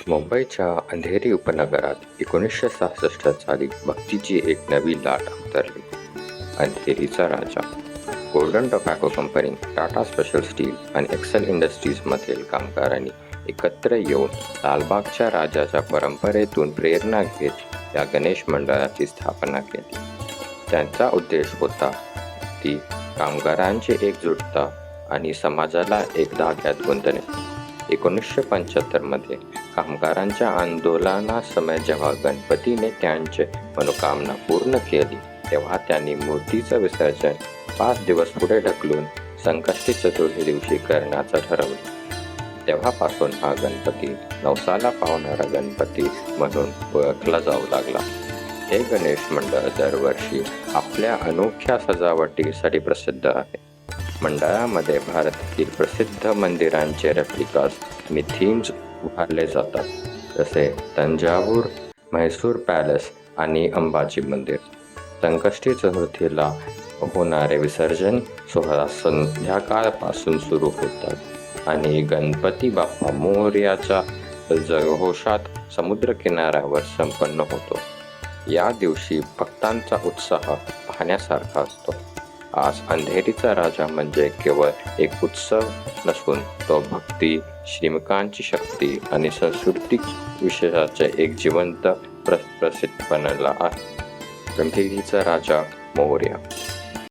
मुंबईच्या अंधेरी उपनगरात 1966 साली भक्तीची एक नवी लाट अवतरली. अंधेरीचा राजा. Golden Tobacco company, Tata Special Steel आणि एक्सेल इंडस्ट्रीजमधील कामगारांनी एकत्र येऊन लालबागच्या राजाच्या परंपरेतून प्रेरणा घेत या गणेश मंडळाची स्थापना केली. त्यांचा उद्देश होता ती कामगारांची एकजुटता आणि समाजाला एक धाग्यात गुंतणे. 1975 कामगारांच्या आंदोलनासमयी जेव्हा गणपतीने त्यांची मनोकामना पूर्ण केली, तेव्हा त्यांनी मूर्तीचं विसर्जन 5 दिवस पुढे ढकलून संकष्टी चतुर्थी दिवशी करण्याचं ठरवलं. तेव्हापासून हा गणपती नवसाला पावणारा गणपती म्हणून ओळखला जाऊ लागला. हे गणेश मंडळ दरवर्षी आपल्या अनोख्या सजावटीसाठी प्रसिद्ध आहे. मंडळामध्ये भारतातील प्रसिद्ध मंदिरांचे रेप्लिकास आणि थीम्स उभारले जातात, जसे तंजावूर, म्हैसूर पॅलेस आणि अंबाजी मंदिर. संकष्टी चतुर्थीला होणारे विसर्जन सोहळा संध्याकाळपासून सुरू होतात आणि गणपती बाप्पा मोरयाच्या जयघोषात समुद्रकिनाऱ्यावर संपन्न होतो. या दिवशी भक्तांचा उत्साह पाहण्यासारखा असतो. आज अंधेरीचा राजा म्हणजे केवळ एक उत्सव नसून तो भक्ती, श्रीमंतांची शक्ती आणि सांस्कृतिक विशेषाचे एक जिवंत प्रसिद्ध बनला आहे. अंधेरीचा राजा मोरया.